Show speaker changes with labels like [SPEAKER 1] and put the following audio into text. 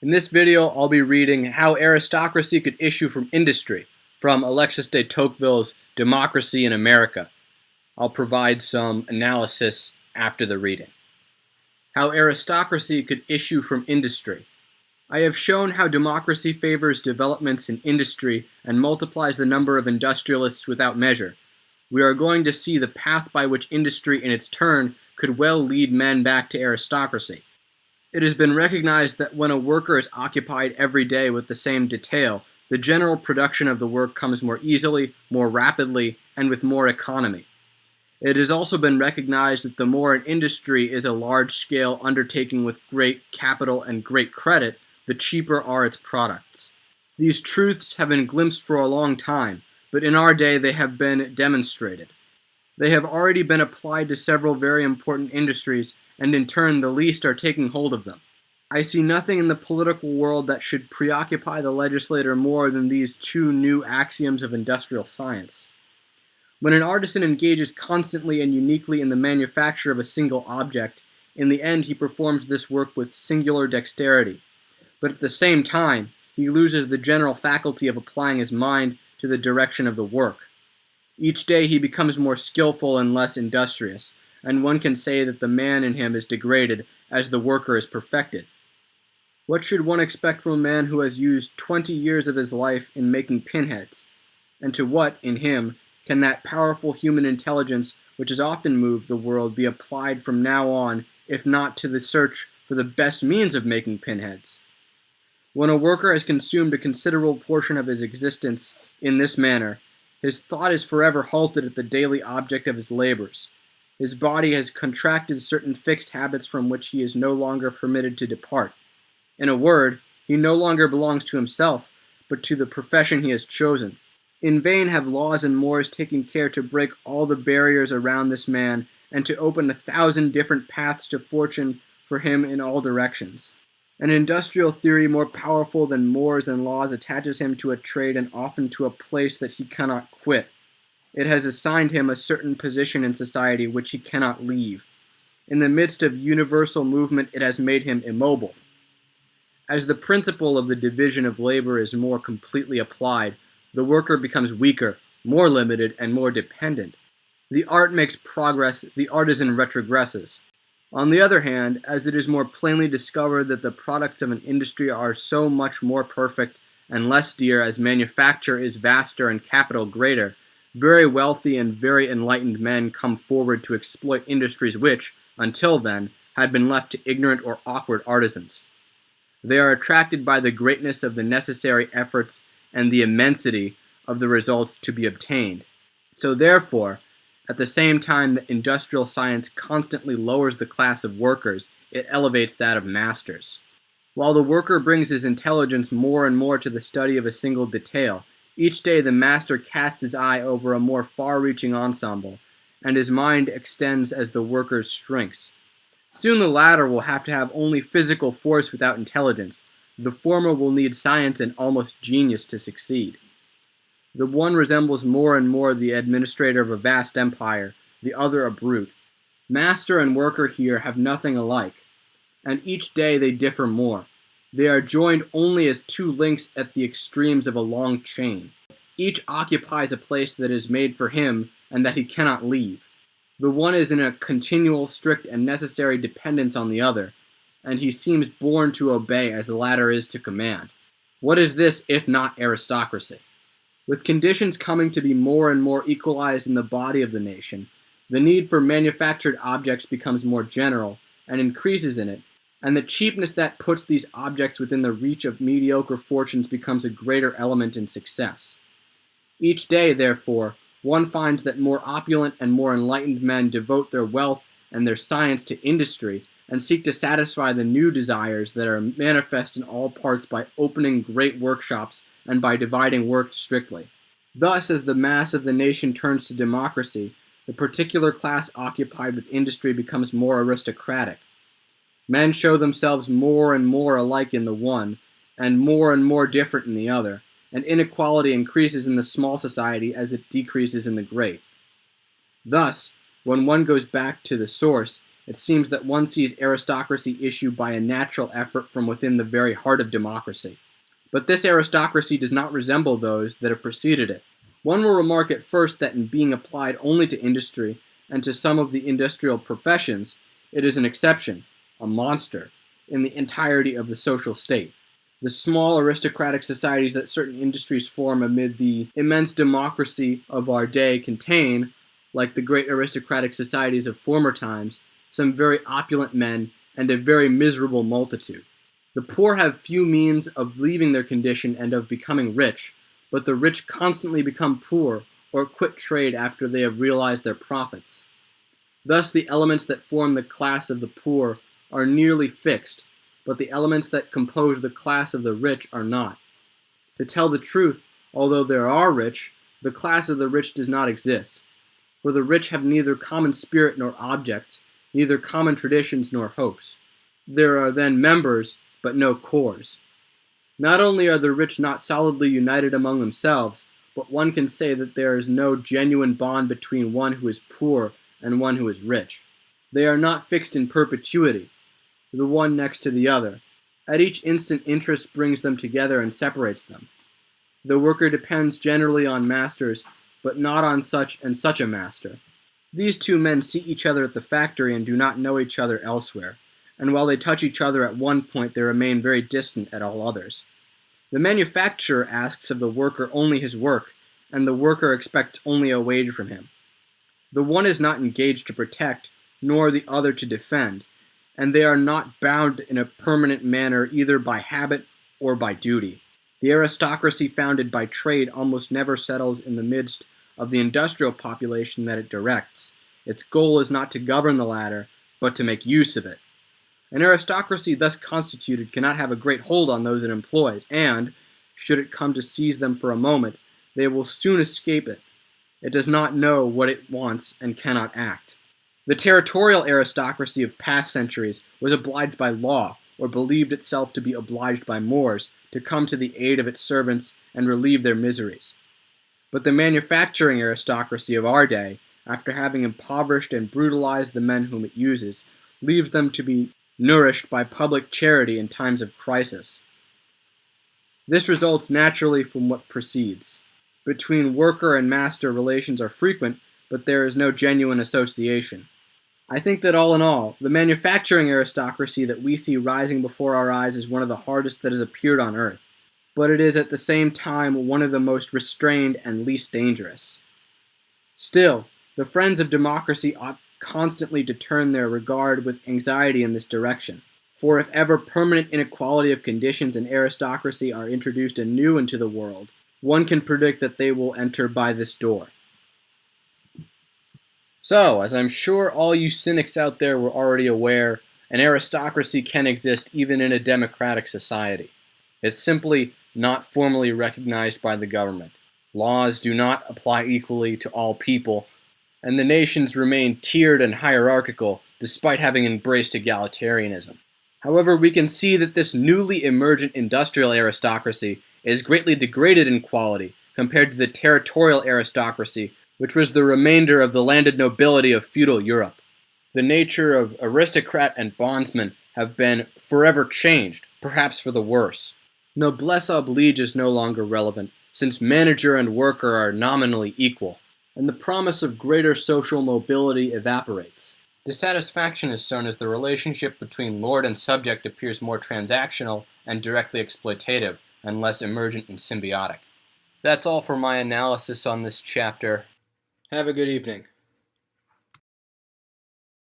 [SPEAKER 1] In this video, I'll be reading How Aristocracy Could Issue from Industry from Alexis de Tocqueville's Democracy in America. I'll provide some analysis after the reading. How Aristocracy Could Issue from Industry. I have shown how democracy favors developments in industry and multiplies the number of industrialists without measure. We are going to see the path by which industry in its turn could well lead men back to aristocracy. It has been recognized that when a worker is occupied every day with the same detail, the general production of the work comes more easily, more rapidly, and with more economy. It has also been recognized that the more an industry is a large-scale undertaking with great capital and great credit, the cheaper are its products. These truths have been glimpsed for a long time, but in our day they have been demonstrated. They have already been applied to several very important industries, and in turn the least are taking hold of them. I see nothing in the political world that should preoccupy the legislator more than these two new axioms of industrial science. When an artisan engages constantly and uniquely in the manufacture of a single object, in the end he performs this work with singular dexterity. But at the same time, he loses the general faculty of applying his mind to the direction of the work. Each day he becomes more skillful and less industrious, and one can say that the man in him is degraded as the worker is perfected. What should one expect from a man who has used 20 years of his life in making pinheads? And to what, in him, can that powerful human intelligence which has often moved the world be applied from now on, if not to the search for the best means of making pinheads? When a worker has consumed a considerable portion of his existence in this manner, his thought is forever halted at the daily object of his labors. His body has contracted certain fixed habits from which he is no longer permitted to depart. In a word, he no longer belongs to himself, but to the profession he has chosen. In vain have laws and mores taken care to break all the barriers around this man, and to open 1,000 different paths to fortune for him in all directions. An industrial theory more powerful than mores and laws attaches him to a trade and often to a place that he cannot quit. It has assigned him a certain position in society which he cannot leave. In the midst of universal movement it has made him immobile. As the principle of the division of labor is more completely applied, the worker becomes weaker, more limited, and more dependent. The art makes progress, the artisan retrogresses. On the other hand, as it is more plainly discovered that the products of an industry are so much more perfect and less dear as manufacture is vaster and capital greater, very wealthy and very enlightened men come forward to exploit industries which, until then, had been left to ignorant or awkward artisans. They are attracted by the greatness of the necessary efforts and the immensity of the results to be obtained. So therefore, at the same time that industrial science constantly lowers the class of workers, it elevates that of masters. While the worker brings his intelligence more and more to the study of a single detail, each day the master casts his eye over a more far-reaching ensemble, and his mind extends as the worker's shrinks. Soon the latter will have to have only physical force without intelligence. The former will need science and almost genius to succeed. The one resembles more and more the administrator of a vast empire, the other a brute. Master and worker here have nothing alike, and each day they differ more. They are joined only as two links at the extremes of a long chain. Each occupies a place that is made for him and that he cannot leave. The one is in a continual, strict, and necessary dependence on the other, and he seems born to obey as the latter is to command. What is this if not aristocracy? With conditions coming to be more and more equalized in the body of the nation, the need for manufactured objects becomes more general and increases in it, and the cheapness that puts these objects within the reach of mediocre fortunes becomes a greater element in success. Each day, therefore, one finds that more opulent and more enlightened men devote their wealth and their science to industry and seek to satisfy the new desires that are manifest in all parts by opening great workshops and by dividing work strictly. Thus, as the mass of the nation turns to democracy, the particular class occupied with industry becomes more aristocratic. Men show themselves more and more alike in the one, and more different in the other, and inequality increases in the small society as it decreases in the great. Thus, when one goes back to the source, it seems that one sees aristocracy issue by a natural effort from within the very heart of democracy. But this aristocracy does not resemble those that have preceded it. One will remark at first that in being applied only to industry and to some of the industrial professions, it is an exception, a monster, in the entirety of the social state. The small aristocratic societies that certain industries form amid the immense democracy of our day contain, like the great aristocratic societies of former times, some very opulent men and a very miserable multitude. The poor have few means of leaving their condition and of becoming rich, but the rich constantly become poor or quit trade after they have realized their profits. Thus the elements that form the class of the poor are nearly fixed, but the elements that compose the class of the rich are not. To tell the truth, although there are rich, the class of the rich does not exist, for the rich have neither common spirit nor objects, neither common traditions nor hopes. There are then members, but no cores. Not only are the rich not solidly united among themselves, but one can say that there is no genuine bond between one who is poor and one who is rich. They are not fixed in perpetuity, the one next to the other. At each instant interest brings them together and separates them. The worker depends generally on masters, but not on such and such a master. These two men see each other at the factory and do not know each other elsewhere, and while they touch each other at one point, they remain very distant at all others. The manufacturer asks of the worker only his work, and the worker expects only a wage from him. The one is not engaged to protect, nor the other to defend, and they are not bound in a permanent manner either by habit or by duty. The aristocracy founded by trade almost never settles in the midst of the industrial population that it directs. Its goal is not to govern the latter, but to make use of it. An aristocracy thus constituted cannot have a great hold on those it employs, and, should it come to seize them for a moment, they will soon escape it. It does not know what it wants and cannot act. The territorial aristocracy of past centuries was obliged by law, or believed itself to be obliged by mores, to come to the aid of its servants and relieve their miseries. But the manufacturing aristocracy of our day, after having impoverished and brutalized the men whom it uses, leaves them to be nourished by public charity in times of crisis. This results naturally from what precedes. Between worker and master relations are frequent, but there is no genuine association. I think that all in all, the manufacturing aristocracy that we see rising before our eyes is one of the hardest that has appeared on earth, but it is at the same time one of the most restrained and least dangerous. Still, the friends of democracy ought constantly to turn their regard with anxiety in this direction, for if ever permanent inequality of conditions and aristocracy are introduced anew into the world, one can predict that they will enter by this door. So, as I'm sure all you cynics out there were already aware, an aristocracy can exist even in a democratic society. It's simply not formally recognized by the government. Laws do not apply equally to all people, and the nations remain tiered and hierarchical despite having embraced egalitarianism. However, we can see that this newly emergent industrial aristocracy is greatly degraded in quality compared to the territorial aristocracy, which was the remainder of the landed nobility of feudal Europe. The nature of aristocrat and bondsman have been forever changed, perhaps for the worse. Noblesse oblige is no longer relevant, since manager and worker are nominally equal, and the promise of greater social mobility evaporates. Dissatisfaction is shown as the relationship between lord and subject appears more transactional and directly exploitative, and less emergent and symbiotic. That's all for my analysis on this chapter. Have a good evening.